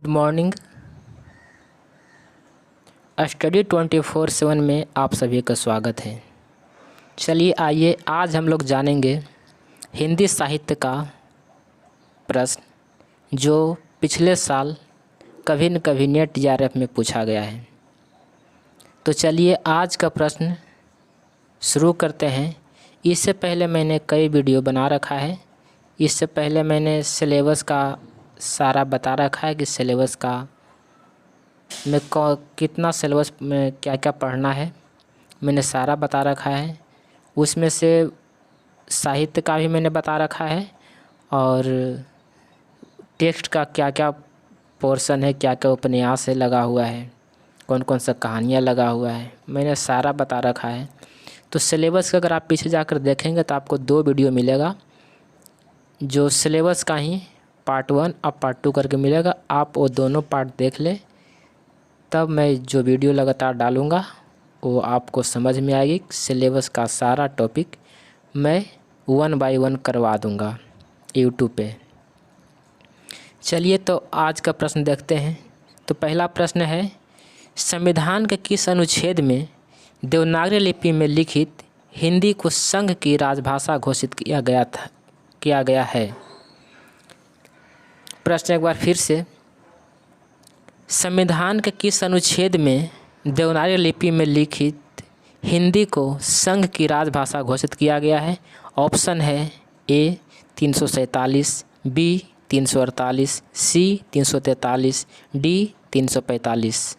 Good morning. Study 24/7 में आप सभी का स्वागत है। चलिए आइए आज हम लोग जानेंगे हिंदी साहित्य का प्रश्न जो पिछले साल कभी न कभी नेट TRF में पूछा गया है। तो चलिए आज का प्रश्न शुरू करते हैं। इससे पहले मैंने कई वीडियो बना रखा है। इससे पहले मैंने सिलेबस का सारा बता रखा है कि सिलेबस का में कितना सिलेबस में क्या क्या पढ़ना है, मैंने सारा बता रखा है। उसमें से साहित्य का भी मैंने बता रखा है और टेक्स्ट का क्या क्या पोर्शन है, क्या क्या उपन्यास है लगा हुआ है, कौन कौन सा कहानियाँ लगा हुआ है, मैंने सारा बता रखा है। तो सिलेबस का अगर आप पीछे जाकर देखेंगे तो आपको 2 वीडियो मिलेगा जो सिलेबस का ही पार्ट 1 और पार्ट 2 करके मिलेगा। आप वो दोनों पार्ट देख लें, तब मैं जो वीडियो लगातार डालूँगा वो आपको समझ में आएगी। सिलेबस का सारा टॉपिक मैं 1 बाय 1 करवा दूँगा यूट्यूब पे। चलिए तो आज का प्रश्न देखते हैं। तो पहला प्रश्न है, संविधान के किस अनुच्छेद में देवनागरी लिपि में लिखित हिंदी को संघ की राजभाषा घोषित किया गया है। प्रश्न एक बार फिर से, संविधान के किस अनुच्छेद में देवनागरी लिपि में लिखित हिंदी को संघ की राजभाषा घोषित किया गया है। ऑप्शन है ए 347, बी 348, सी 343, डी 345।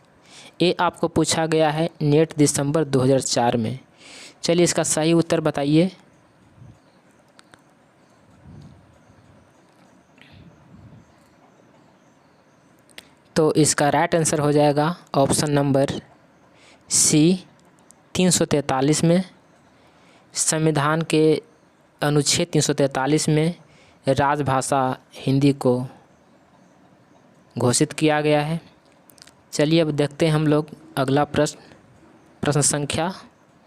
ये आपको पूछा गया है नेट दिसंबर 2004 में। चलिए इसका सही उत्तर बताइए। तो इसका राइट आंसर हो जाएगा ऑप्शन नंबर सी 343 में। संविधान के अनुच्छेद 343 में राजभाषा हिंदी को घोषित किया गया है। चलिए अब देखते हैं हम लोग अगला प्रश्न, प्रश्न संख्या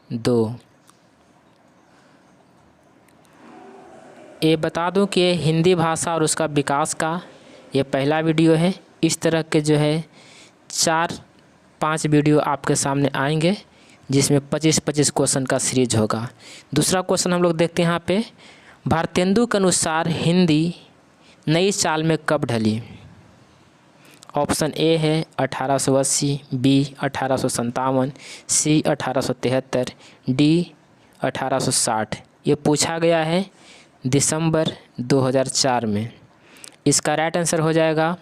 2। ये बता दूं कि हिंदी भाषा और उसका विकास का ये पहला वीडियो है। इस तरह के जो है 4-5 वीडियो आपके सामने आएंगे जिसमें 25-25 क्वेश्चन का सीरीज होगा। दूसरा क्वेश्चन हम लोग देखते हैं यहाँ पे, भारतेंदु के अनुसार हिंदी नई चाल में कब ढली। ऑप्शन ए है 1880, बी 1857, सी 1873, डी 1860। ये पूछा गया है दिसंबर 2004 में। इसका राइट आंसर हो जाएगा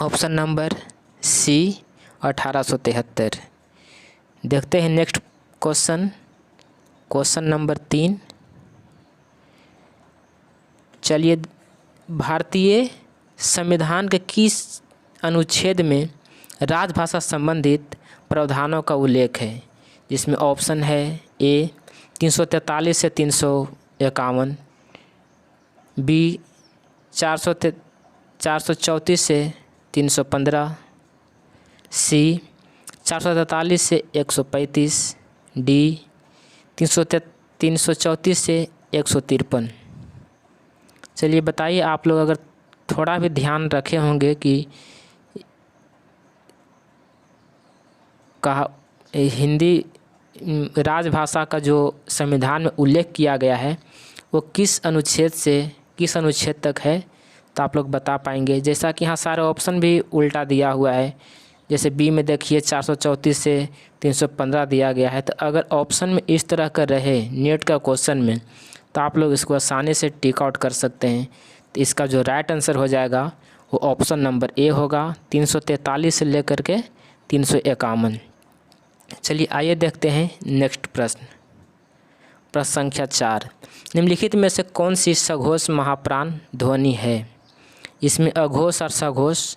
ऑप्शन नंबर सी 1873। देखते हैं नेक्स्ट क्वेश्चन, क्वेश्चन नंबर 3। चलिए, भारतीय संविधान के किस अनुच्छेद में राजभाषा संबंधित प्रावधानों का उल्लेख है, जिसमें ऑप्शन है ए 343 से 351, बी 434 से 315, सी 443 से 135, डी 334 से 153। चलिए बताइए, आप लोग अगर थोड़ा भी ध्यान रखे होंगे कि कहा हिंदी राजभाषा का जो संविधान में उल्लेख किया गया है वो किस अनुच्छेद तक है, तो आप लोग बता पाएंगे। जैसा कि यहाँ सारे ऑप्शन भी उल्टा दिया हुआ है। जैसे बी में देखिए 434 से 315 दिया गया है। तो अगर ऑप्शन में इस तरह का रहे नेट का क्वेश्चन में तो आप लोग इसको आसानी से टिक आउट कर सकते हैं। तो इसका जो राइट आंसर हो जाएगा वो ऑप्शन नंबर ए होगा, 343 से लेकर के 351। चलिए आइए देखते हैं नेक्स्ट प्रश्न, प्रश्न संख्या 4। निम्नलिखित में से कौन सी सघोष महाप्राण ध्वनि है। इसमें अघोष और सघोष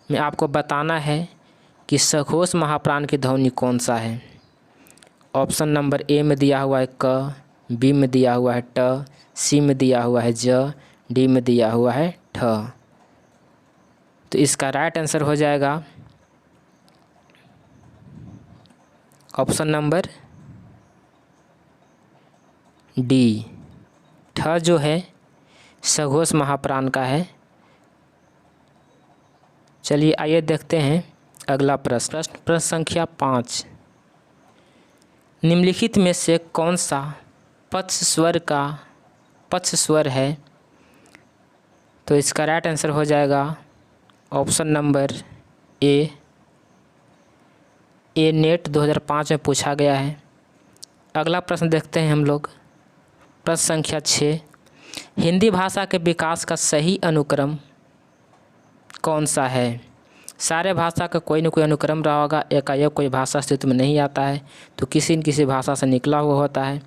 में आपको बताना है कि सघोष महाप्राण की ध्वनि कौन सा है। ऑप्शन नंबर ए में दिया हुआ है क, बी में दिया हुआ है ट, सी में दिया हुआ है ज, डी में दिया हुआ है ठ। तो इसका राइट आंसर हो जाएगा ऑप्शन नंबर डी। ठ जो है सघोष महाप्राण का है। चलिए आइए देखते हैं अगला प्रश्न। प्रश्न संख्या 5, निम्नलिखित में से कौन सा पक्ष स्वर है? तो इसका राइट आंसर हो जाएगा ऑप्शन नंबर ए। नेट 2005 में पूछा गया है। अगला प्रश्न देखते हैं हम लोग। प्रश्न संख्या 6, हिंदी भाषा के विकास का सही अनुक्रम कौन सा है? सारे भाषा का कोई न कोई अनुक्रम रहा होगा, एकाएक कोई भाषा अस्तित्व में नहीं आता है, तो किसी न किसी भाषा से निकला हुआ होता है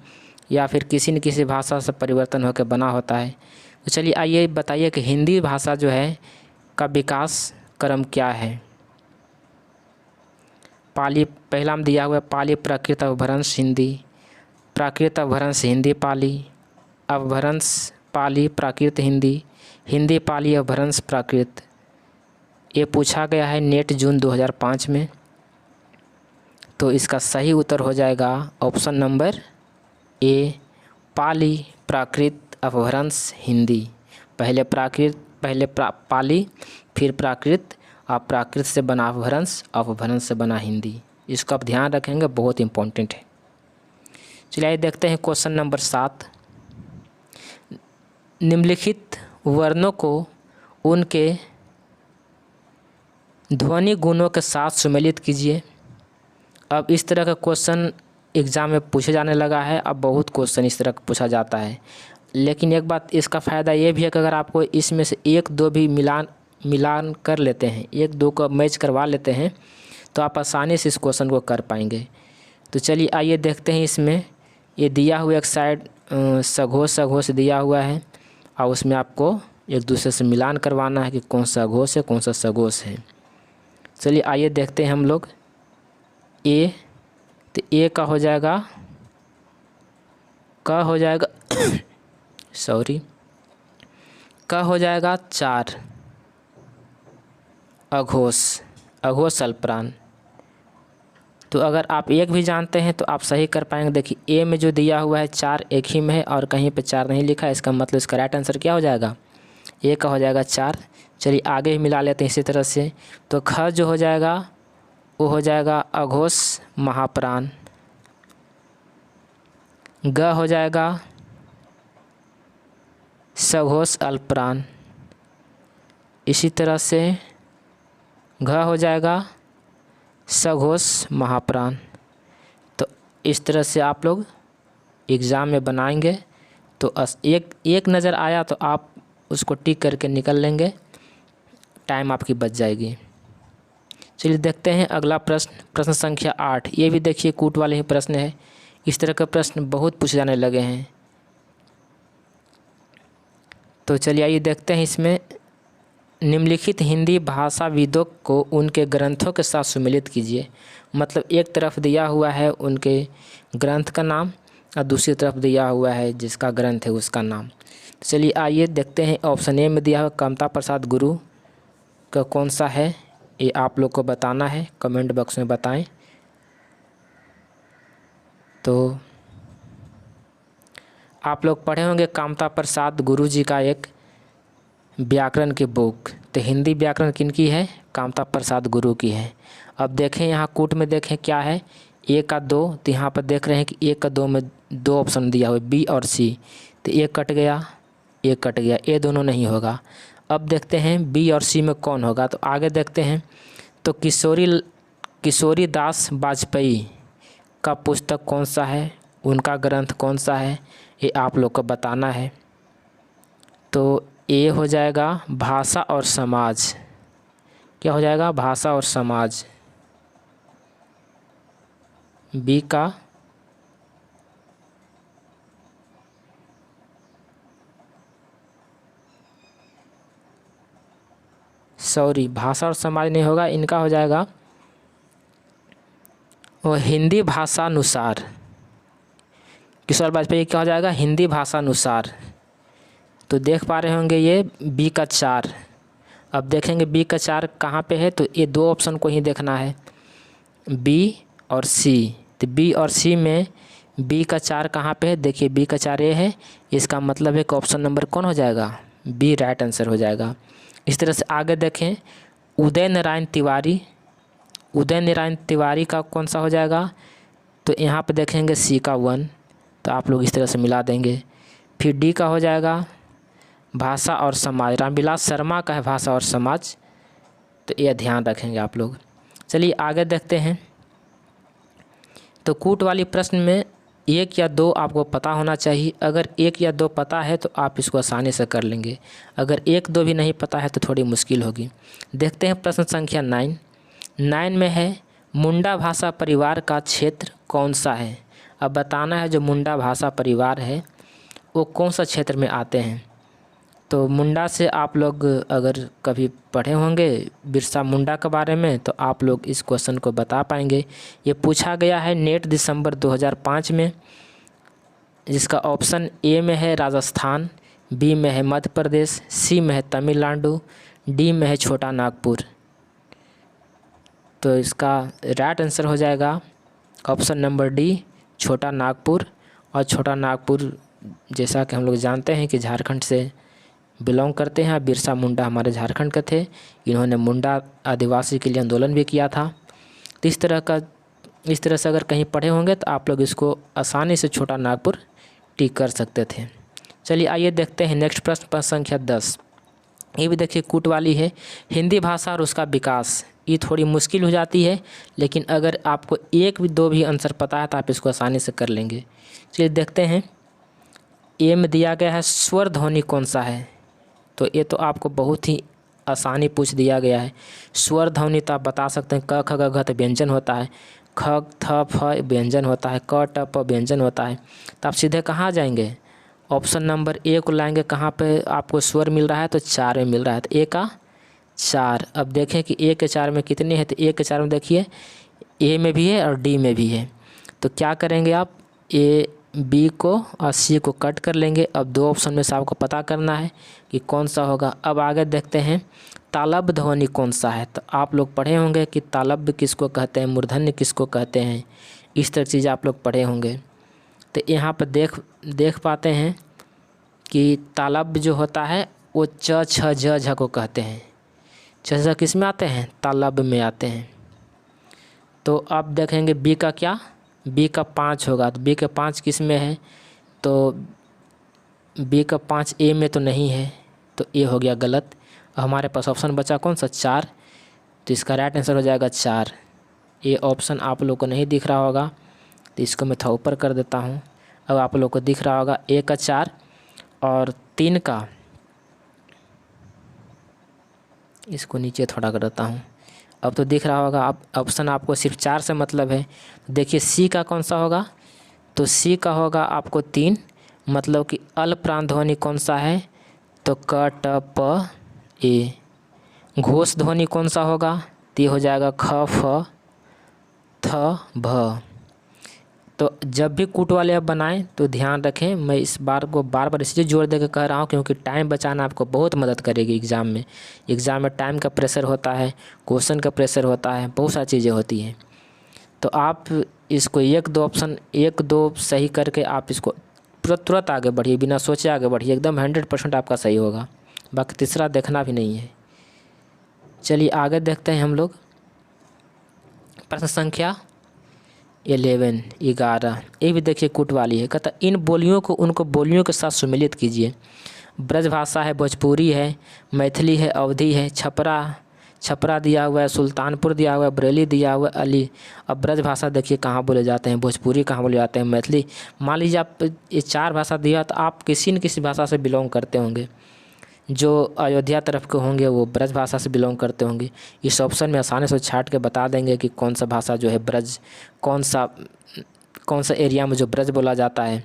या फिर किसी न किसी भाषा से परिवर्तन होकर बना होता है। तो चलिए आइए बताइए कि हिंदी भाषा जो है का विकास क्रम क्या है। पाली पहला में दिया हुआ है, पाली प्राकृत अपभ्रंश हिंदी, प्राकृत अपभ्रंश हिंदी पाली, अपभ्रंश पाली प्राकृत हिंदी, हिंदी पाली अपभ्रंश प्राकृत। ये पूछा गया है नेट जून 2005 में। तो इसका सही उत्तर हो जाएगा ऑप्शन नंबर ए, पाली प्राकृत अपभ्रंश हिंदी। पहले पाली, फिर प्राकृत, और प्राकृत से बना अपभ्रंश, अपभ्रंश से बना हिंदी। इसको आप ध्यान रखेंगे, बहुत इम्पोर्टेंट है। चलिए देखते हैं क्वेश्चन नंबर 7, निम्नलिखित वर्णों को उनके ध्वनि गुणों के साथ सम्मिलित कीजिए। अब इस तरह का क्वेश्चन एग्ज़ाम में पूछे जाने लगा है। अब बहुत क्वेश्चन इस तरह का पूछा जाता है, लेकिन एक बात इसका फ़ायदा ये भी है कि अगर आपको इसमें से एक दो भी मिलान कर लेते हैं, एक दो को मैच करवा लेते हैं, तो आप आसानी से इस क्वेश्चन को कर पाएंगे। तो चलिए आइए देखते हैं। इसमें ये दिया हुआ एक साइड सघोष दिया हुआ है, और उसमें आपको एक दूसरे से मिलान करवाना है कि कौन सा घोष है, कौन सा सघोष है। चलिए आइए देखते हैं हम लोग। ए, तो ए का हो जाएगा सॉरी, का हो जाएगा 4, अघोष अल्पप्राण। तो अगर आप एक भी जानते हैं तो आप सही कर पाएंगे। देखिए ए में जो दिया हुआ है 4 एक ही में है और कहीं पे 4 नहीं लिखा है, इसका मतलब इसका राइट आंसर क्या हो जाएगा? ए का हो जाएगा 4। चलिए आगे ही मिला लेते हैं इसी तरह से। तो ख जो हो जाएगा वो हो जाएगा अघोष महाप्राण, ग हो जाएगा सघोष अल्पप्राण, इसी तरह से घ हो जाएगा सघोष महाप्राण। तो इस तरह से आप लोग एग्ज़ाम में बनाएंगे तो एक नज़र आया तो आप उसको टिक करके निकल लेंगे, टाइम आपकी बच जाएगी। चलिए देखते हैं अगला प्रश्न। प्रश्न संख्या 8, ये भी देखिए कूट वाले ही प्रश्न है। इस तरह के प्रश्न बहुत पूछे जाने लगे हैं। तो चलिए आइए देखते हैं। इसमें निम्नलिखित हिंदी भाषाविदों को उनके ग्रंथों के साथ सम्मिलित कीजिए। मतलब एक तरफ दिया हुआ है उनके ग्रंथ का नाम और दूसरी तरफ दिया हुआ है जिसका ग्रंथ है उसका नाम। चलिए आइए देखते हैं। ऑप्शन ए में दिया हुआ कामता प्रसाद गुरु का कौन सा है, ये आप लोग को बताना है, कमेंट बॉक्स में बताएं। तो आप लोग पढ़े होंगे कामता प्रसाद गुरु जी का एक व्याकरण की बुक। तो हिंदी व्याकरण किनकी है? कामता प्रसाद गुरु की है। अब देखें यहाँ कूट में देखें क्या है, 1 का 2। तो यहाँ पर देख रहे हैं कि 1 का 2 में 2 ऑप्शन दिया हुआ है, बी और सी। तो 1 कट गया, 1 कट गया, ये दोनों नहीं होगा। अब देखते हैं बी और सी में कौन होगा। तो आगे देखते हैं। तो किशोरी दास वाजपेयी का पुस्तक कौन सा है, उनका ग्रंथ कौन सा है, ये आप लोग को बताना है। तो ए हो जाएगा भाषा और समाज। क्या हो जाएगा? भाषा और समाज। बी का भाषा और समाज नहीं होगा, इनका हो जाएगा वो हिंदी भाषानुसार। किशोर वाजपेयी क्या हो जाएगा? हिंदी भाषानुसार। तो देख पा रहे होंगे ये बी का 4। अब देखेंगे बी का 4 कहाँ पे है। तो ये 2 ऑप्शन को ही देखना है, बी और सी। तो बी और सी में बी का 4 कहाँ पे है? देखिए बी का 4 ये है, इसका मतलब है कि ऑप्शन नंबर कौन हो जाएगा? बी राइट आंसर हो जाएगा। इस तरह से आगे देखें। उदय नारायण तिवारी, उदय नारायण तिवारी का कौन सा हो जाएगा, तो यहाँ पे देखेंगे सी का 1, तो आप लोग इस तरह से मिला देंगे। फिर डी का हो जाएगा भाषा और समाज, रामविलास शर्मा का है भाषा और समाज, तो यह ध्यान रखेंगे आप लोग। चलिए आगे देखते हैं। तो कूट वाली प्रश्न में 1 या 2 आपको पता होना चाहिए। अगर 1 या 2 पता है तो आप इसको आसानी से कर लेंगे, अगर 1-2 भी नहीं पता है तो थोड़ी मुश्किल होगी। देखते हैं प्रश्न संख्या 9 में है मुंडा भाषा परिवार का क्षेत्र कौन सा है। अब बताना है जो मुंडा भाषा परिवार है वो कौन सा क्षेत्र में आते हैं। तो मुंडा से आप लोग अगर कभी पढ़े होंगे बिरसा मुंडा के बारे में तो आप लोग इस क्वेश्चन को बता पाएंगे। ये पूछा गया है नेट दिसंबर 2005 में, जिसका ऑप्शन ए में है राजस्थान, बी में है मध्य प्रदेश, सी में है तमिलनाडु, डी में है छोटा नागपुर। तो इसका राइट आंसर हो जाएगा ऑप्शन नंबर डी, छोटा नागपुर। और छोटा नागपुर जैसा कि हम लोग जानते हैं कि झारखंड से बिलोंग करते हैं। बिरसा मुंडा हमारे झारखंड के थे, इन्होंने मुंडा आदिवासी के लिए आंदोलन भी किया था। तो इस तरह से अगर कहीं पढ़े होंगे तो आप लोग इसको आसानी से छोटा नागपुर टिक कर सकते थे। चलिए आइए देखते हैं नेक्स्ट प्रश्न संख्या 10। ये भी देखिए कूट वाली है, हिंदी भाषा और उसका विकास। ये थोड़ी मुश्किल हो जाती है, लेकिन अगर आपको 1-2 भी आंसर पता है तो आप इसको आसानी से कर लेंगे। चलिए देखते हैं। ए में दिया गया है स्वर ध्वनि कौन सा है, तो ये तो आपको बहुत ही आसानी पूछ दिया गया है। स्वर ध्वनि तो आप बता सकते हैं, क ख ग घ तो व्यंजन होता है, ख थ फ व्यंजन होता है, क ट प व्यंजन होता है। तो आप सीधे कहाँ जाएंगे, ऑप्शन नंबर ए को लाएंगे। कहाँ पे आपको स्वर मिल रहा है, तो 4 में मिल रहा है, तो ए का 4। अब देखें कि ए के 4 में कितने हैं, तो ए के 4 में देखिए ए में भी है और डी में भी है। तो क्या करेंगे आप, ए बी को और सी को कट कर लेंगे। अब 2 ऑप्शन में से आपको पता करना है कि कौन सा होगा। अब आगे देखते हैं तालब ध्वनि कौन सा है। तो आप लोग पढ़े होंगे कि तालब किसको कहते हैं, मूर्धन्य किसको कहते हैं, इस तरह चीज़ आप लोग पढ़े होंगे। तो यहाँ पर देख पाते हैं कि तालब जो होता है वो च छ ज झ को कहते हैं। छ झ किस में आते हैं, तालब में आते हैं। तो अब देखेंगे बी का क्या, बी का 5 होगा। तो बी का 5 किस में है, तो बी का 5 ए में तो नहीं है, तो ए हो गया गलत। हमारे पास ऑप्शन बचा कौन सा, 4। तो इसका राइट आंसर हो जाएगा 4। ये ऑप्शन आप लोग को नहीं दिख रहा होगा, तो इसको मैं थोड़ा ऊपर कर देता हूँ। अब आप लोग को दिख रहा होगा ए का 4 और 3 का, इसको नीचे थोड़ा कर देता हूँ। अब तो दिख रहा होगा। आप ऑप्शन आपको सिर्फ 4 से मतलब है। देखिए सी का कौन सा होगा, तो सी का होगा आपको 3, मतलब कि अल प्रांत ध्वनि कौन सा है, तो क ट प ए। घोष ध्वनि कौन सा होगा, तो ये हो जाएगा ख फ थ भ। तो जब भी कूट वाले आप बनाएं तो ध्यान रखें, मैं इस बार को बार बार इसलिए जोर देकर कह रहा हूं क्योंकि टाइम बचाना आपको बहुत मदद करेगी एग्ज़ाम में। एग्ज़ाम में टाइम का प्रेशर होता है, क्वेश्चन का प्रेशर होता है, बहुत सारी चीज़ें होती हैं। तो आप इसको 1-2 सही करके आप इसको तुरंत आगे बढ़िए, बिना सोचे आगे बढ़िए, एकदम 100% आपका सही होगा। बाकी तीसरा देखना भी नहीं है। चलिए आगे देखते हैं हम लोग। प्रश्न संख्या 11 ये भी देखिए कूट वाली है। कहता इन बोलियों को उनको बोलियों के साथ सम्मिलित कीजिए। ब्रज भाषा है, भोजपुरी है, मैथिली है, अवधी है, छपरा दिया हुआ है, सुल्तानपुर दिया हुआ है, बरेली दिया हुआ है, अली। अब ब्रज भाषा देखिए कहाँ बोले जाते हैं, भोजपुरी कहाँ बोले जाते हैं, मैथिली। मान लीजिए आप ये 4 भाषा दिया तो आप किसी न किसी भाषा से बिलोंग करते होंगे। जो अयोध्या तरफ के होंगे वो ब्रज भाषा से बिलोंग करते होंगे। इस ऑप्शन में आसानी से छाट के बता देंगे कि कौन सा भाषा जो है ब्रज, कौन सा एरिया में जो ब्रज बोला जाता है।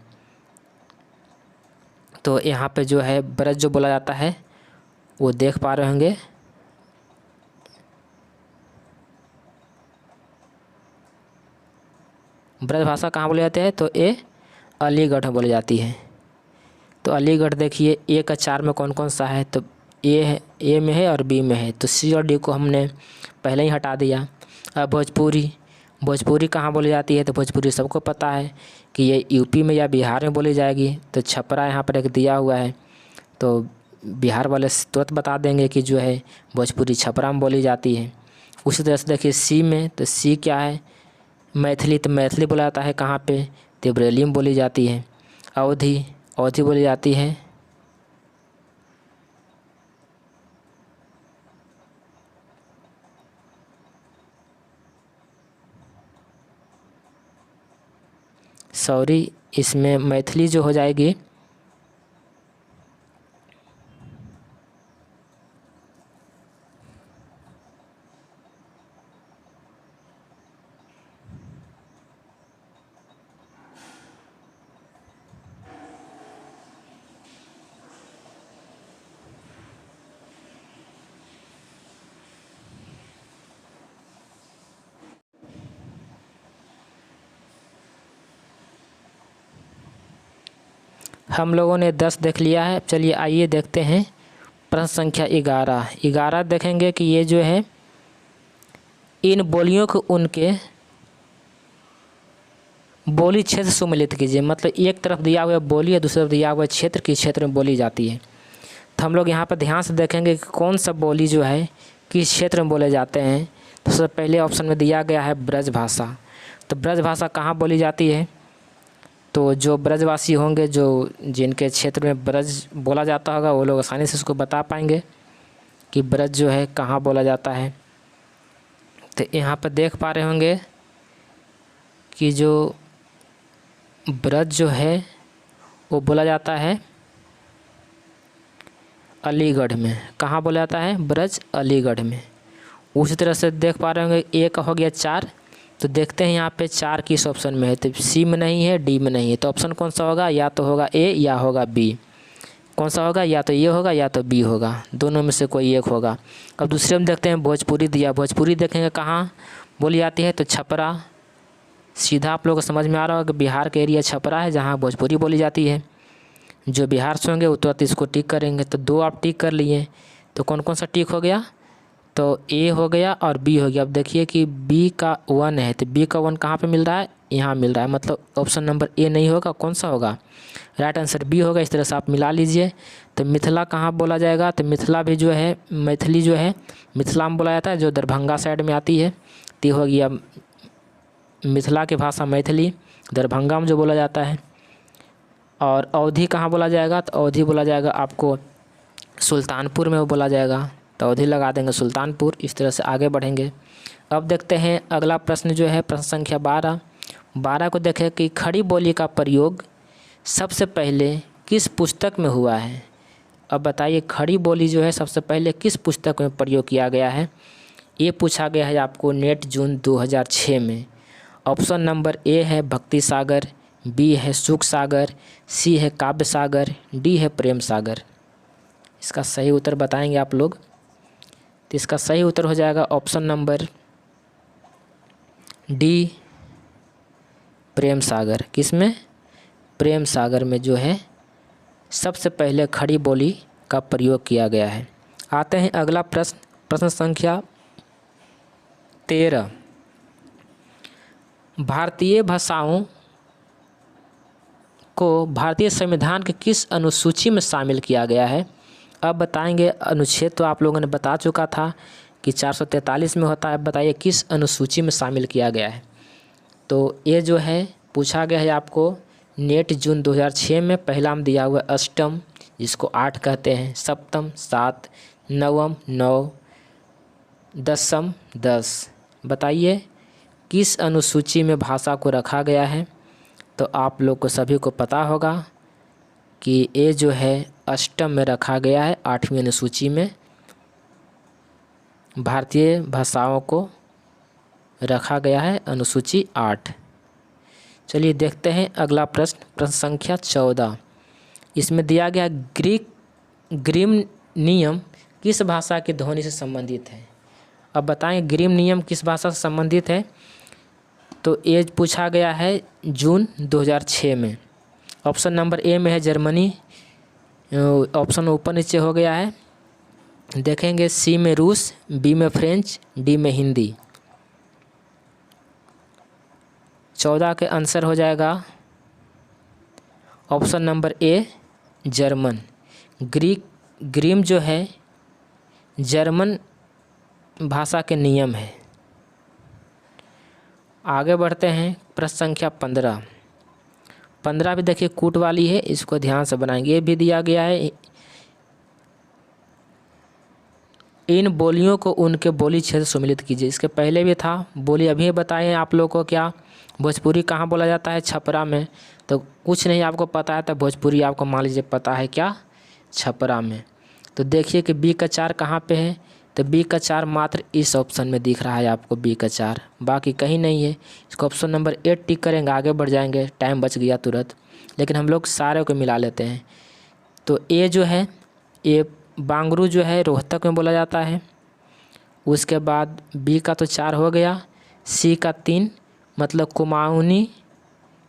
तो यहाँ पे जो है ब्रज जो बोला जाता है वो देख पा रहे होंगे, ब्रज भाषा कहाँ बोले जाते हैं, तो ये अलीगढ़ में बोली जाती है। तो अलीगढ़ देखिए ए का 4 में कौन कौन सा है, तो ए में है और बी में है, तो सी और डी को हमने पहले ही हटा दिया। अब भोजपुरी कहाँ बोली जाती है, तो भोजपुरी सबको पता है कि ये यूपी में या बिहार में बोली जाएगी। तो छपरा यहाँ पर एक दिया हुआ है, तो बिहार वाले तुरंत बता देंगे कि जो है भोजपुरी छपरा में बोली जाती है। उसी तरह से देखिए सी में, तो सी क्या है, मैथिली, तो मैथिली बोला जाता है कहाँ पे, तो बरेली में बोली जाती है। अवधी, अवधी बोली जाती है सॉरी, इसमें मैथिली जो हो जाएगी हम लोगों ने 10 देख लिया है। चलिए आइए देखते हैं प्रश्न संख्या 11। 11 देखेंगे कि ये जो है इन बोलियों को उनके बोली क्षेत्र सम्मिलित कीजिए। मतलब एक तरफ दिया हुआ बोली है, दूसरी तरफ दिया हुआ क्षेत्र, किस क्षेत्र में बोली जाती है। तो हम लोग यहाँ पर ध्यान से देखेंगे कि कौन सा बोली जो है किस क्षेत्र में बोले जाते हैं। तो सबसे पहले ऑप्शन में दिया गया है ब्रज भाषा। तो ब्रज भाषा कहाँ बोली जाती है, तो जो ब्रजवासी होंगे, जो जिनके क्षेत्र में ब्रज बोला जाता होगा, वो लोग आसानी से उसको बता पाएंगे कि ब्रज जो है कहाँ बोला जाता है। तो यहाँ पर देख पा रहे होंगे कि जो ब्रज जो है वो बोला जाता है अलीगढ़ में। कहाँ बोला जाता है, ब्रज अलीगढ़ में। उसी तरह से देख पा रहे होंगे ए का हो गया 4। तो देखते हैं यहाँ पे 4 किस ऑप्शन में है। तो सी में नहीं है, डी में नहीं है, तो ऑप्शन कौन सा होगा, या तो होगा ए या होगा बी। कौन सा होगा, या तो ये होगा या तो बी होगा, दोनों में से कोई एक होगा। अब दूसरे में देखते हैं भोजपुरी दिया। भोजपुरी देखेंगे कहाँ बोली जाती है, तो छपरा। सीधा आप लोगों को समझ में आ रहा होगा कि बिहार का एरिया छपरा है जहाँ भोजपुरी बोली जाती है। जो बिहार से होंगे वो तुरंत इसको टिक करेंगे। तो 2 आप टिक कर लिए, तो कौन कौन सा टिक हो गया, तो ए हो गया और बी हो गया। अब देखिए कि बी का 1 है, तो बी का 1 कहाँ पे मिल रहा है, यहाँ मिल रहा है। मतलब ऑप्शन नंबर ए नहीं होगा, कौन सा होगा, राइट आंसर बी होगा। इस तरह से आप मिला लीजिए। तो मिथिला कहाँ बोला जाएगा, तो मिथिला भी जो है, मैथिली जो है मिथिला में बोला जाता है, जो दरभंगा साइड में आती है। तो हो गया मिथिला की भाषा मैथिली, दरभंगा में जो बोला जाता है। और अवधी कहाँ बोला जाएगा, तो अवधी बोला जाएगा आपको सुल्तानपुर में वो बोला जाएगा, तो अवधी लगा देंगे सुल्तानपुर। इस तरह से आगे बढ़ेंगे। अब देखते हैं अगला प्रश्न जो है प्रश्न संख्या 12। 12 को देखें कि खड़ी बोली का प्रयोग सबसे पहले किस पुस्तक में हुआ है। अब बताइए खड़ी बोली जो है सबसे पहले किस पुस्तक में प्रयोग किया गया है। ये पूछा गया है आपको नेट जून 2006 में। ऑप्शन नंबर ए है भक्ति सागर, बी है सुख सागर, सी है काव्य सागर, डी है प्रेम सागर। इसका सही उत्तर बताएंगे आप लोग। तो इसका सही उत्तर हो जाएगा option number D, Prem Sagar. किसमें, प्रेम सागर में जो है सबसे पहले खड़ी बोली का प्रयोग किया गया है। आते हैं अगला प्रश्न, प्रश्न संख्या 13। भारतीय भाषाओं को भारतीय संविधान के किस अनुसूची में शामिल किया गया है। अब बताएंगे अनुच्छेद तो आप लोगों ने बता चुका था कि 443 में होता है। अब बताइए किस अनुसूची में शामिल किया गया है। तो ये जो है पूछा गया है आपको नेट जून 2006 में। पहला में दिया हुआ अष्टम, जिसको 8 कहते हैं, सप्तम 7, नवम 9, दसम 10। बताइए किस अनुसूची में भाषा को रखा गया है। तो आप लोग को सभी को पता होगा कि ये जो है अष्टम में रखा गया है, 8वीं अनुसूची में भारतीय भाषाओं को रखा गया है, अनुसूची 8। चलिए देखते हैं अगला प्रश्न, प्रश्न संख्या 14। इसमें दिया गया ग्रीम नियम किस भाषा की ध्वनि से संबंधित है। अब बताएं ग्रीम नियम किस भाषा से संबंधित है। तो ये पूछा गया है जून 2006 में। ऑप्शन नंबर ए में है जर्मनी, ऑप्शन ऊपर नीचे हो गया है। देखेंगे सी में रूस, बी में फ्रेंच, डी में हिंदी। 14 के आंसर हो जाएगा option number A German. Grimm जो है जर्मन भाषा के नियम है। आगे बढ़ते हैं, प्रश्न संख्या 15 भी देखिए कूट वाली है, इसको ध्यान से बनाएंगे। ये भी दिया गया है, इन बोलियों को उनके बोली क्षेत्र सम्मिलित कीजिए। इसके पहले भी था, बोली अभी बताए हैं आप लोगों को। क्या भोजपुरी कहाँ बोला जाता है? छपरा में। तो कुछ नहीं आपको पता है तो भोजपुरी आपको मान लीजिए पता है, क्या? छपरा में। तो देखिए कि बी का 4 कहाँ पे है? तो बी का 4 मात्र इस ऑप्शन में दिख रहा है आपको, बी का 4, बाकी कहीं नहीं है। इसको ऑप्शन नंबर 8 टिक करेंगे, आगे बढ़ जाएंगे, टाइम बच गया तुरंत, लेकिन हम लोग सारे को मिला लेते हैं। तो ए जो है, ए बांगरू जो है रोहतक में बोला जाता है। उसके बाद बी का तो 4 हो गया, सी का 3 मतलब कुमाऊनी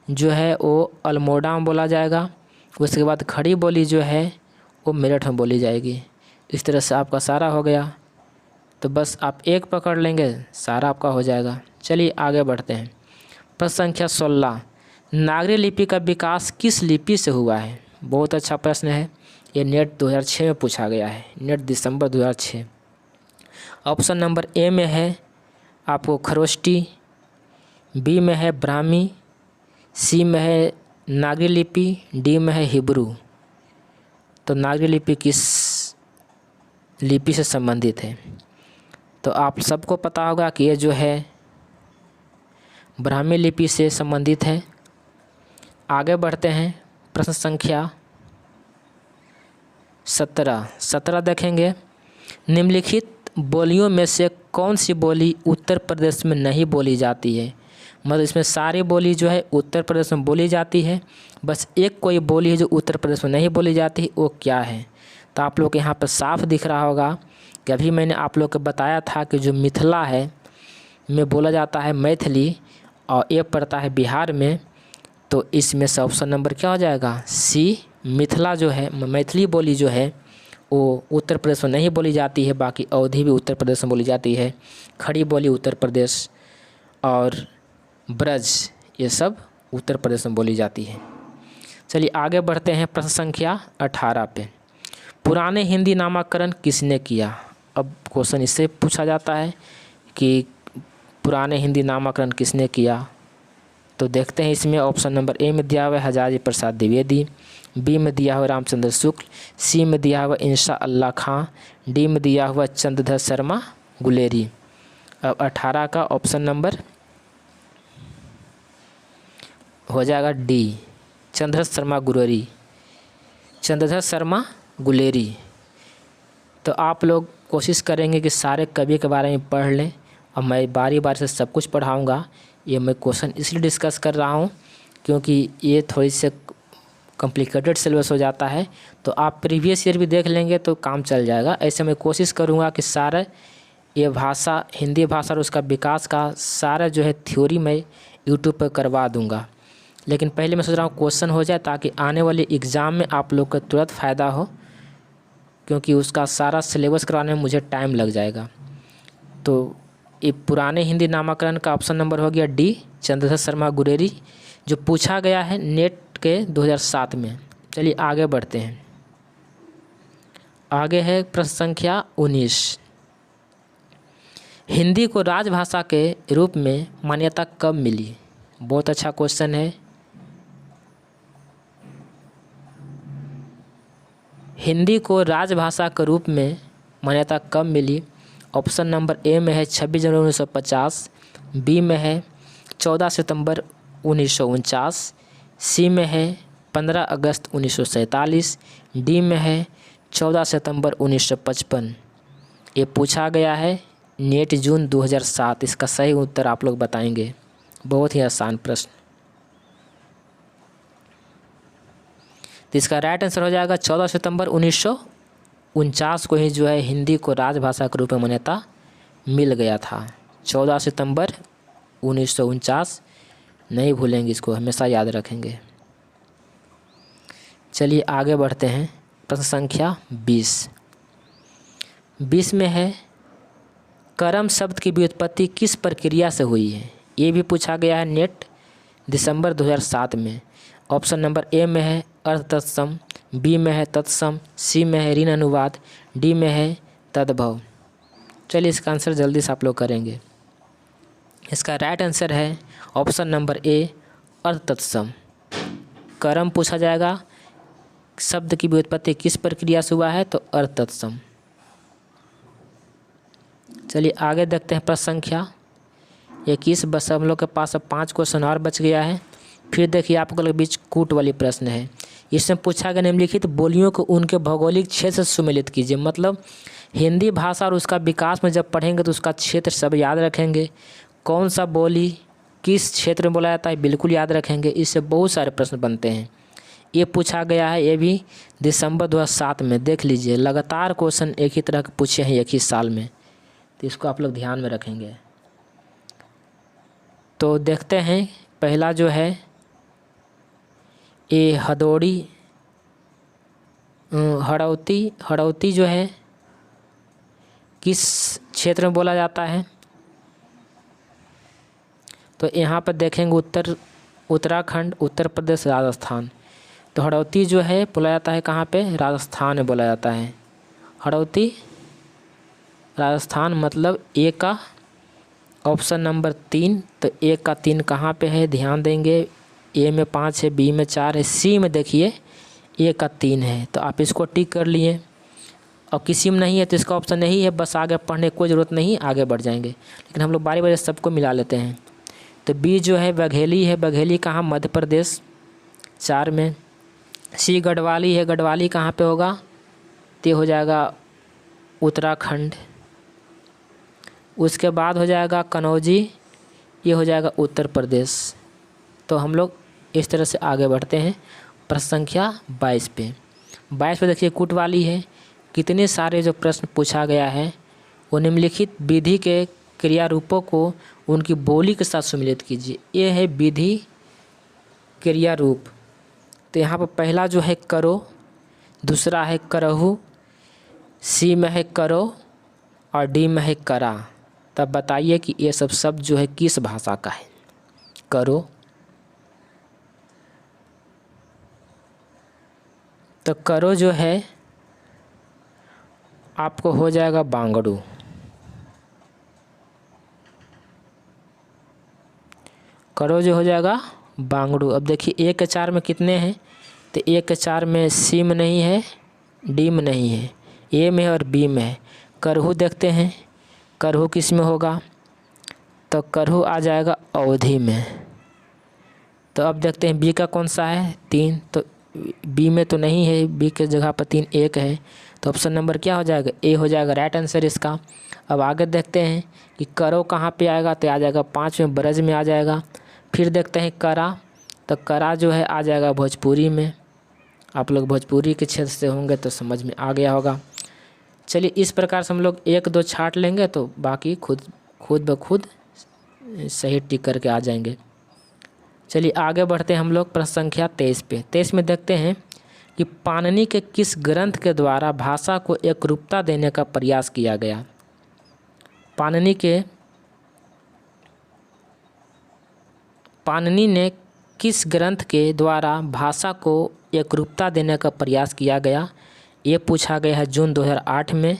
जो है वो अल्मोड़ा में बोला जाएगा। उसके बाद खड़ी बोली जो है वो मेरठ में बोली जाएगी। इस तरह से आपका सारा हो गया। तो बस आप एक पकड़ लेंगे, सारा आपका हो जाएगा। चलिए आगे बढ़ते हैं। प्रश्न संख्या 16, नागरी लिपि का विकास किस लिपि से हुआ है? बहुत अच्छा प्रश्न है, ये नेट 2006 में पूछा गया है, नेट दिसंबर 2006। ऑप्शन नंबर ए में है आपको खरोष्टी, बी में है ब्राह्मी, सी में है नागरी लिपि, डी में है हिब्रू। तो नागरी लिपि किस लिपि से संबंधित है? तो आप सबको पता होगा कि ये जो है ब्राह्मी लिपि से संबंधित है। आगे बढ़ते हैं, प्रश्न संख्या 17 देखेंगे। निम्नलिखित बोलियों में से कौन सी बोली उत्तर प्रदेश में नहीं बोली जाती है? मतलब इसमें सारी बोली जो है उत्तर प्रदेश में बोली जाती है, बस एक कोई बोली है जो उत्तर प्रदेश में नहीं बोली जाती, वो क्या है? तो आप लोग को यहाँ पर साफ दिख रहा होगा कि अभी मैंने आप लोग को बताया था कि जो मिथिला है में बोला जाता है मैथिली, और ये पड़ता है बिहार में। तो इसमें से ऑप्शन नंबर क्या हो जाएगा? सी, मिथिला जो है, मैथिली बोली जो है वो उत्तर प्रदेश में नहीं बोली जाती है, बाकी अवधी भी उत्तर प्रदेश में बोली जाती है, खड़ी बोली उत्तर प्रदेश और ब्रज ये सब उत्तर प्रदेश में बोली जाती है। चलिए आगे बढ़ते हैं, प्रश्न संख्या 18 पे। पुराने हिंदी नामाकरण किसने किया? अब क्वेश्चन इससे पूछा जाता है कि पुराने हिंदी नामाकरण किसने किया। तो देखते हैं, इसमें ऑप्शन नंबर ए में दिया हुआ है हजारी प्रसाद द्विवेदी, बी में दिया हुआ रामचंद्र शुक्ल, सी में दिया हुआ इंशा अल्लाह खां, डी में दिया हुआ चंद्रधर शर्मा गुलेरी। अब 18 का ऑप्शन नंबर हो जाएगा डी, चंद्रधर शर्मा गुलेरी, चंद्रधर शर्मा गुलेरी। तो आप लोग कोशिश करेंगे कि सारे कवि के बारे में पढ़ लें, और मैं बारी बारी से सब कुछ पढ़ाऊँगा। ये मैं क्वेश्चन इसलिए डिस्कस कर रहा हूँ क्योंकि ये थोड़ी से कॉम्प्लिकेटेड सिलेबस हो जाता है, तो आप प्रीवियस ईयर भी देख लेंगे तो काम चल जाएगा। ऐसे मैं कोशिश करूँगा कि सारा ये भाषा, हिंदी भाषा और उसका विकास का सारा जो है थ्योरी मैं यूट्यूब पर करवा दूँगा। लेकिन पहले मैं सोच रहा हूँ क्वेश्चन हो जाए ताकि आने वाले एग्ज़ाम में आप लोग को तुरंत फ़ायदा हो, क्योंकि उसका सारा सिलेबस कराने में मुझे टाइम लग जाएगा। तो ये पुराने हिंदी नामाकरण का ऑप्शन नंबर हो गया डी, चंद्रधर शर्मा गुलेरी, जो पूछा गया है नेट के 2007 में। चलिए आगे बढ़ते हैं। आगे है प्रश्न संख्या 19, हिंदी को राजभाषा के रूप में मान्यता कब मिली? बहुत अच्छा क्वेश्चन है। हिंदी को राजभाषा के रूप में मान्यता कब मिली? ऑप्शन नंबर ए में है 26 जनवरी 1950, बी में है 14 सितंबर 1949, सी में है 15 अगस्त 1947, डी में है 14 सितंबर 1955। ये पूछा गया है नेट जून 2007। इसका सही उत्तर आप लोग बताएंगे। बहुत ही आसान प्रश्न। तो इसका राइट आंसर हो जाएगा 14 सितंबर 1949 को ही जो है हिंदी को राजभाषा के रूप में मान्यता मिल गया था। 14 सितंबर 1949, नहीं भूलेंगे, इसको हमेशा याद रखेंगे। चलिए आगे बढ़ते हैं। प्रश्न संख्या 20 में है करम शब्द की व्युत्पत्ति किस प्रक्रिया से हुई है? ये भी पूछा गया है नेट दिसंबर 2007 में। ऑप्शन नंबर ए में है अर्थ तत्सम, बी में है तत्सम, सी में है ऋण अनुवाद, डी में है तद्भव। चलिए इसका आंसर जल्दी से आप लोग करेंगे। इसका राइट आंसर है ऑप्शन नंबर ए, अर्ध तत्सम। कर्म पूछा जाएगा, शब्द की व्युत्पत्ति किस प्रक्रिया से हुआ है, तो अर्ध तत्सम। चलिए आगे देखते हैं प्रश्न संख्या 21। बस हम लोग के पास अब 5 क्वेश्चन और बच गया है। फिर देखिए आप लोग के बीच कूट वाली प्रश्न है। इसमें पूछा गया निम्नलिखित बोलियों को उनके भौगोलिक क्षेत्र से सुमेलित कीजिए। मतलब हिंदी भाषा और उसका विकास में जब पढ़ेंगे तो उसका क्षेत्र सब याद रखेंगे। कौन सा बोली किस क्षेत्र में बोला जाता है बिल्कुल याद रखेंगे। इससे बहुत सारे प्रश्न बनते हैं। ये पूछा गया है, ये भी दिसंबर 2007 में। देख लीजिए लगातार क्वेश्चन एक ही तरह के पूछे हैं एक ही साल में, तो इसको आप लोग ध्यान में रखेंगे। तो देखते हैं पहला जो है ये हदौड़ी हड़ौती जो है किस क्षेत्र में बोला जाता है, तो यहाँ पर देखेंगे उत्तराखंड, उत्तर प्रदेश, राजस्थान। तो हड़ौती जो है बोला जाता है कहाँ पे, राजस्थान में बोला जाता है। हड़ौती राजस्थान, मतलब ए का ऑप्शन नंबर 3। तो ए का 3 कहाँ पे है, ध्यान देंगे। ए में 5 है, बी में 4 है, सी में देखिए ए का 3 है। तो आप इसको टिक कर लिए। और किसी में नहीं है तो इसका ऑप्शन नहीं है, बस आगे पढ़ने की कोई ज़रूरत नहीं, आगे बढ़ जाएंगे। लेकिन हम लोग बारी बारी सबको मिला लेते हैं। तो बी जो है बघेली है, बघेली कहाँ, मध्य प्रदेश 4 में। सी गढ़वाली है, गढ़वाली कहाँ पे होगा, तो हो जाएगा उत्तराखंड। उसके बाद हो जाएगा कनौजी, ये हो जाएगा उत्तर प्रदेश। तो हम लोग इस तरह से आगे बढ़ते हैं प्रश्न संख्या 22 पे। 22 पे देखिए कूट वाली है। कितने सारे जो प्रश्न पूछा गया है वो निम्नलिखित विधि के क्रिया रूपों को उनकी बोली के साथ सम्मिलित कीजिए। ये है विधि क्रिया रूप। तो यहाँ पर पहला जो है करो, दूसरा है करहु, सी में है करो और डी में है करा। तब बताइए कि ये सब शब्द जो है किस भाषा का है। करो, तो करो जो है आपको हो जाएगा बांगड़ू। करो जो हो जाएगा बांगड़ू। अब देखिए 1 के 4 में कितने हैं, तो 1 के 4 में सी में नहीं है, डी में नहीं है, ए में और बी में है। करहु देखते हैं, करहु किस में होगा, तो करहु आ जाएगा अवधि में। तो अब देखते हैं बी का कौन सा है, 3। तो बी में तो नहीं है, बी के जगह पर 3 1 है। तो ऑप्शन नंबर क्या हो जाएगा, ए हो जाएगा राइट आंसर इसका। अब आगे देखते हैं कि करो कहाँ पे आएगा, तो आ जाएगा 5 में, ब्रज में आ जाएगा। फिर देखते हैं करा, तो करा जो है आ जाएगा भोजपुरी में। आप लोग भोजपुरी के क्षेत्र से होंगे तो समझ में आ गया होगा। चलिए इस प्रकार से हम लोग 1 2 छाँट लेंगे तो बाकी खुद ब खुद सही टिक करके आ जाएंगे। चलिए आगे बढ़ते हैं हम लोग प्रश्न संख्या 23 पे। 23 में देखते हैं कि पाणिनि के किस ग्रंथ के द्वारा भाषा को एकरूपता देने का प्रयास किया गया। पाणिनि ने किस ग्रंथ के द्वारा भाषा को एकरूपता देने का प्रयास किया गया, ये पूछा गया है जून 2008 में।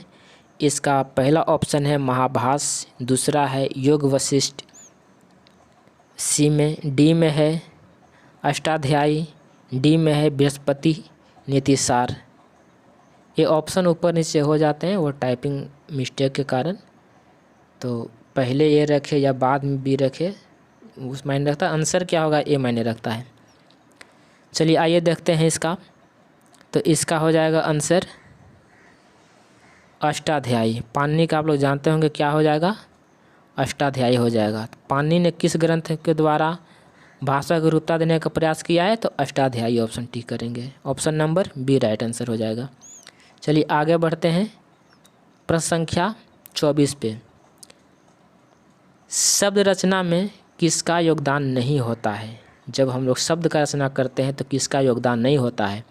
इसका पहला ऑप्शन है महाभाष्य, दूसरा है योग वशिष्ठ, सी में, डी में है अष्टाध्यायी, डी में है बृहस्पति नीतिसार। ये ऑप्शन ऊपर नीचे हो जाते हैं वो टाइपिंग मिस्टेक के कारण, तो पहले ये रखे या बाद में बी रखे उस मायने रखता है। आंसर क्या होगा, ए मायने रखता है। चलिए आइए देखते हैं इसका। तो इसका हो जाएगा आंसर अष्टाध्यायी। पाणिनि का आप लोग जानते होंगे क्या हो जाएगा, अष्टाध्यायी हो जाएगा। पाणिनि ने किस ग्रंथ के द्वारा भाषा को रूपता देने का प्रयास किया है, तो अष्टाध्यायी ऑप्शन टिक करेंगे। Option number B right answer हो जाएगा। चलिए आगे बढ़ते हैं प्रश्न संख्या 24 पे। शब्द रचना में किसका योगदान नहीं होता है। जब हम लोग शब्द का रचना करते हैं तो किसका योगदान नहीं होता है।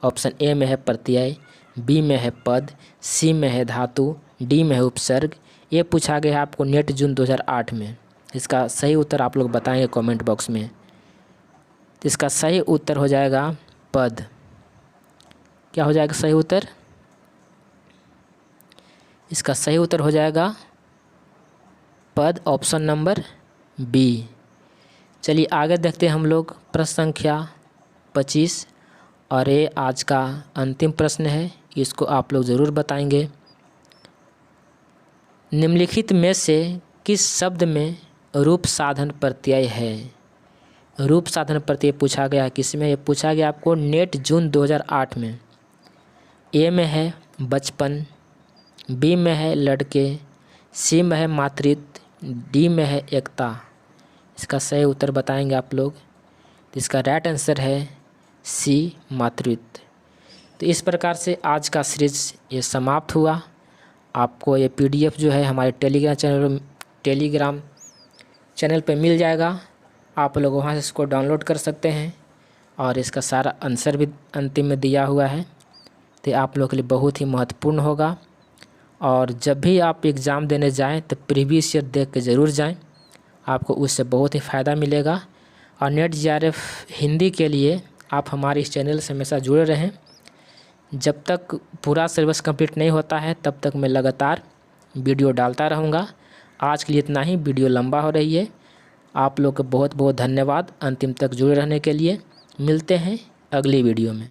ऑप्शन ए में है प्रत्यय, बी में है पद, सी में है धातु, डी में है उपसर्ग। ये पूछा गया है आपको नेट जून 2008 में। इसका सही उत्तर आप लोग बताएंगे कमेंट बॉक्स में। इसका सही उत्तर हो जाएगा पद। क्या हो जाएगा सही उत्तर? इसका सही उत्तर हो जाएगा पद, ऑप्शन नंबर बी। चलिए आगे देखते हैं हम लोग प्रश्न संख्या 25, और ये आज का अंतिम प्रश्न है, इसको आप लोग ज़रूर बताएंगे। निम्नलिखित में से किस शब्द में रूप साधन प्रत्यय है? रूप साधन प्रत्यय पूछा गया है किसमें? ये पूछा गया आपको नेट जून 2008 में। ए में है बचपन, बी में है लड़के, सी में है मातृत्व, डी में है एकता। इसका सही उत्तर बताएंगे आप लोग। तो इसका राइट आंसर है सी, मातृत्व। तो इस प्रकार से आज का सीरीज ये समाप्त हुआ। आपको ये पीडीएफ जो है हमारे टेलीग्राम चैनल पे मिल जाएगा। आप लोग वहाँ से इसको डाउनलोड कर सकते हैं, और इसका सारा आंसर भी अंतिम में दिया हुआ है। तो आप लोग के लिए बहुत ही महत्वपूर्ण होगा। और जब भी आप एग्ज़ाम देने जाएं तो प्रीवियस ईयर देख के ज़रूर जाएं, आपको उससे बहुत ही फ़ायदा मिलेगा। और नेट जीआरएफ हिंदी के लिए आप हमारे इस चैनल से हमेशा जुड़े रहें। जब तक पूरा सिलेबस कंप्लीट नहीं होता है तब तक मैं लगातार वीडियो डालता रहूँगा। आज के लिए इतना ही, वीडियो लंबा हो रही है। आप लोग को बहुत बहुत धन्यवाद अंतिम तक जुड़े रहने के लिए। मिलते हैं अगली वीडियो में।